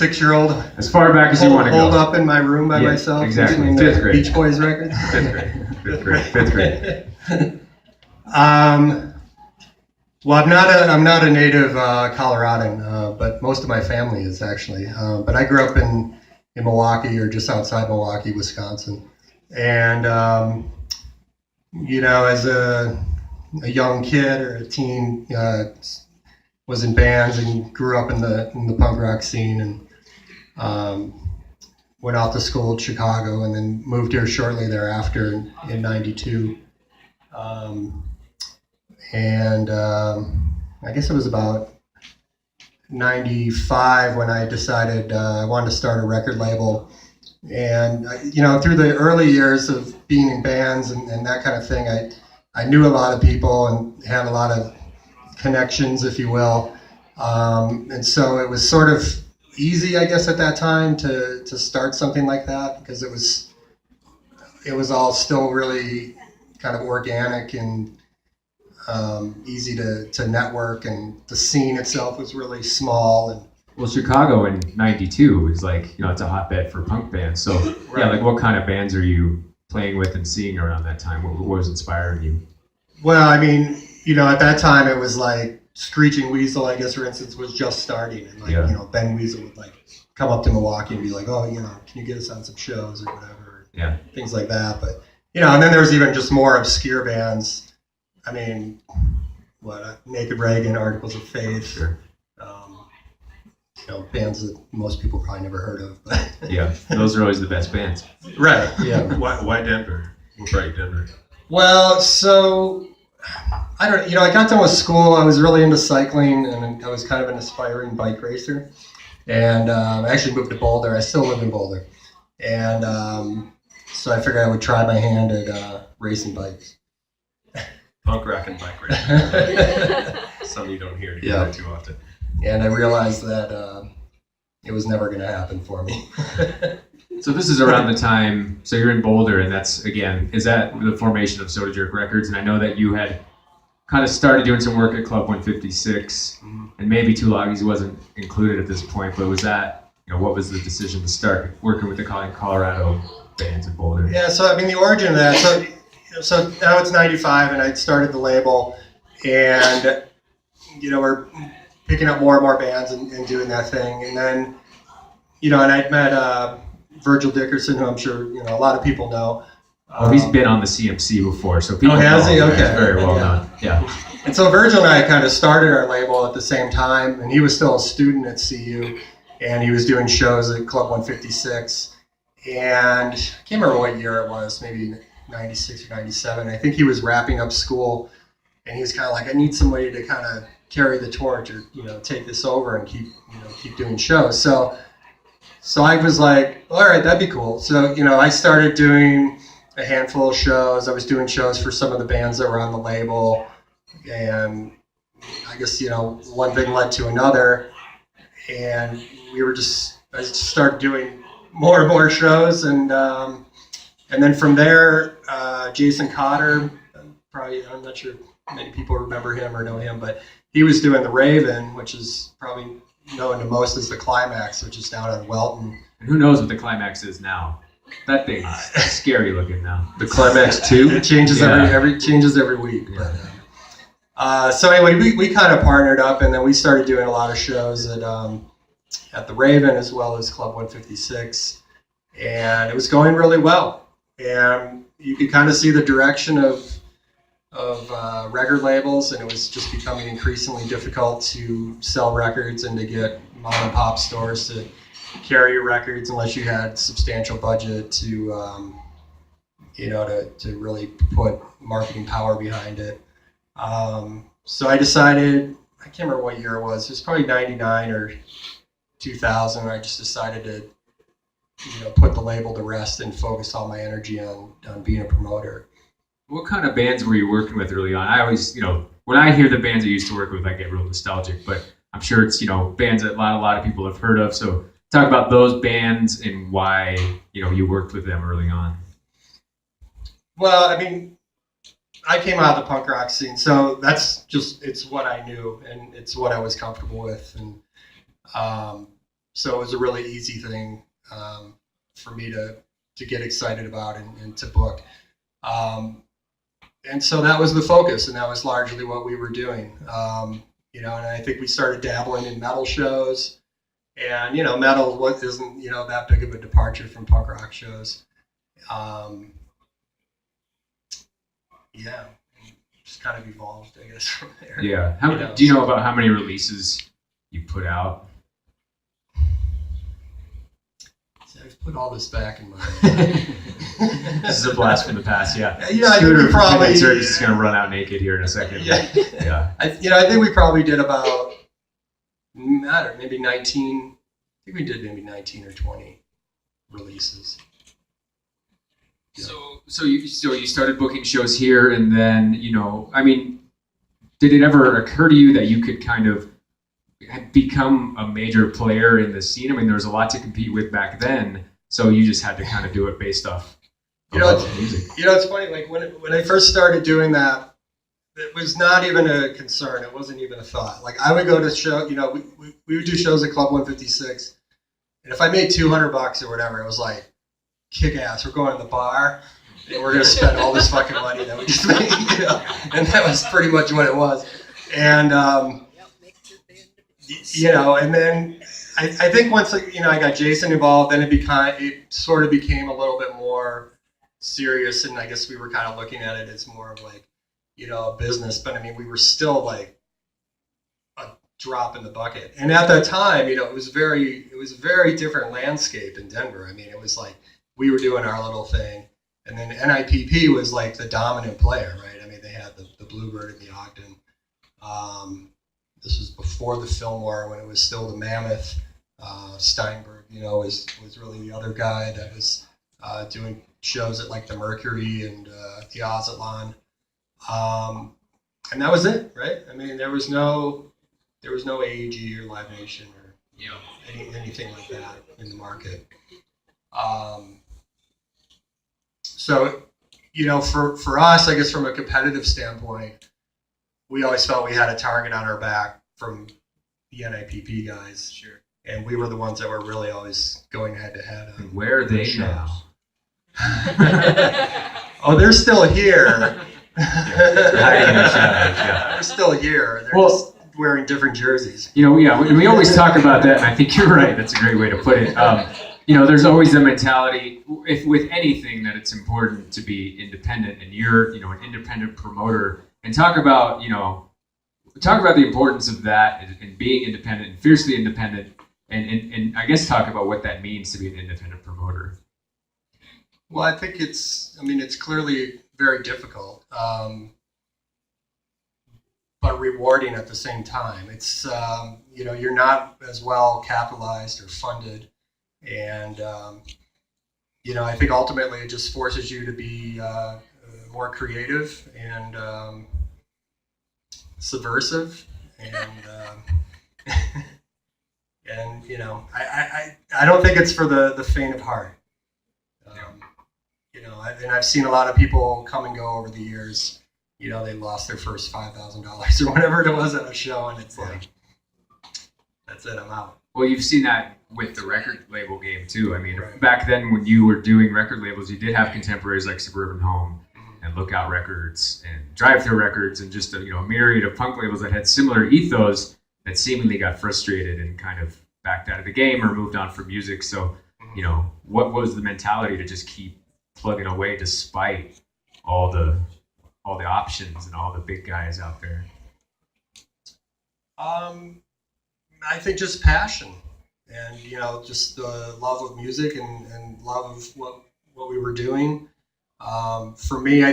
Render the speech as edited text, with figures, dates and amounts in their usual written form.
6-year-old. As far back as you want to go. Hold up in my room by myself. Exactly. Listening Fifth to grade. Beach Boys records. Fifth grade. Well, I'm not a native Coloradan, but most of my family is actually. But I grew up in Milwaukee, or just outside Milwaukee, Wisconsin, and as a young kid or a teen, was in bands and grew up in the punk rock scene, and went off to school in Chicago, and then moved here shortly thereafter in '92. I guess it was about 95 when I decided I wanted to start a record label. And through the early years of being in bands and that kind of thing, I knew a lot of people and had a lot of connections, if you will. And so it was sort of easy, I guess, at that time to start something like that, because it was all still really kind of organic and easy to network, and the scene itself was really small. And well, Chicago in '92 was like, it's a hotbed for punk bands. So right. Yeah, like what kind of bands are you playing with and seeing around that time? What was inspiring you? Well, I mean, at that time it was like Screeching Weasel, I guess, for instance, was just starting, and Ben Weasel would like come up to Milwaukee and be like, oh, can you get us on some shows or whatever, things like that. But and then there was even just more obscure bands. I mean, Naked Reagan, Articles of Faith, sure. Bands that most people probably never heard of. But yeah, those are always the best bands. Right, yeah. Why Denver? What brought you Denver? Well, so, I don't I got done with school, I was really into cycling, and I was kind of an aspiring bike racer. And I actually moved to Boulder. I still live in Boulder. And so I figured I would try my hand at racing bikes. Punk rock and bike racing. Something you don't hear together too often. And I realized that it was never going to happen for me. So this is around the time, so you're in Boulder, and that's, again, is that the formation of Soda Jerk Records? And I know that you had kind of started doing some work at Club 156, and maybe Two Loggies wasn't included at this point, but was that, what was the decision to start working with the Colorado bands in Boulder? Yeah, so I mean, the origin of that, so now it's 95, and I started the label, and we're picking up more and more bands and doing that thing. And then, and I'd met Virgil Dickerson, who I'm sure, a lot of people know. Oh, he's been on the CMC before, so people has he? know him. Okay. He's very well known. Yeah. And so Virgil and I kind of started our label at the same time, and he was still a student at CU, and he was doing shows at Club 156. And I can't remember what year it was, maybe 96 or 97. I think he was wrapping up school, and he was kind of like, I need somebody to kind of carry the torch, or take this over and keep doing shows. So I was like, all right, that'd be cool. So I started doing a handful of shows. I was doing shows for some of the bands that were on the label, and I guess one thing led to another, and I just started doing more and more shows, and then from there, Jason Cotter, probably, I'm not sure many people remember him or know him, but he was doing the Raven, which is probably known to most as the Climax, which is down on Welton. And who knows what the Climax is now? That thing's scary looking now. The Climax 2? It changes every week. Yeah. But so anyway, we kind of partnered up, and then we started doing a lot of shows at the Raven as well as Club 156, and it was going really well. And you could kind of see the direction of record labels, and it was just becoming increasingly difficult to sell records and to get mom and pop stores to carry your records unless you had substantial budget to really put marketing power behind it. So I decided, I can't remember what year it was probably 99 or 2000. I just decided to put the label to rest and focus all my energy on being a promoter. What kind of bands were you working with early on? I always, when I hear the bands I used to work with, I get real nostalgic, but I'm sure it's, bands that a lot of people have heard of. So talk about those bands and why, you worked with them early on. Well, I mean, I came out of the punk rock scene, so that's just, it's what I knew, and it's what I was comfortable with. And, So it was a really easy thing for me to get excited about and to book. And so that was the focus, and that was largely what we were doing. And I think we started dabbling in metal shows, and metal isn't that big of a departure from punk rock shows. Just kind of evolved, I guess, from there. Yeah. Do you know about how many releases you put out? I've put all this back in my. This is a blast from the past. Yeah. I think we probably. He's just gonna run out naked here in a second. Yeah. I think we probably did about, maybe 19. I think we did maybe 19 or 20 releases. Yeah. So you started booking shows here, and then did it ever occur to you that you could kind of become a major player in the scene? I mean, there was a lot to compete with back then, so you just had to kind of do it based off music. It's funny. Like when I first started doing that, it was not even a concern. It wasn't even a thought. Like I would go to show. We would do shows at Club 156, and if I made $200 or whatever, it was like, kick ass. We're going to the bar, and we're gonna spend all this fucking money that we just made. And that was pretty much what it was. And and then I think once I got Jason involved, then it sort of became a little bit more serious, and I guess we were kind of looking at it as more of like a business. But I mean, we were still like a drop in the bucket. And at that time, it was a very different landscape in Denver. I mean, it was like we were doing our little thing, and then NIPP was like the dominant player, right? I mean, they had the Bluebird and the Ogden. This was before the Fillmore, when it was still the Mammoth. Steinberg, was really the other guy that was doing shows at like the Mercury and the Ozatlan. And that was it, right? I mean, there was no AEG or Live Nation or anything like that in the market. So for us, I guess from a competitive standpoint, we always felt we had a target on our back from the NIPP guys. Sure. And we were the ones that were really always going head to head. And where are they now? Oh, they're still here. They're still here. They're just wearing different jerseys. We always talk about that, and I think you're right. That's a great way to put it. There's always a mentality with anything that it's important to be independent, and you're, an independent promoter. And talk about the importance of that and being independent and fiercely independent, and I guess talk about what that means to be an independent promoter. Well, I think it's clearly very difficult, but rewarding at the same time. It's, you're not as well capitalized or funded, and, I think ultimately it just forces you to be more creative and subversive, and I don't think it's for the faint of heart. And I've seen a lot of people come and go over the years. They lost their first $5,000 or whatever it was at a show, and it's like, that's it, I'm out. Well, you've seen that with the record label game too. I mean, Back then when you were doing record labels, you did have contemporaries like Suburban Home and Lookout Records and Drive Thru Records, and just a myriad of punk labels that had similar ethos that seemingly got frustrated and kind of backed out of the game or moved on from music. So, what was the mentality to just keep plugging away despite all the options and all the big guys out there? I think just passion, and just the love of music and love of what we were doing. For me, I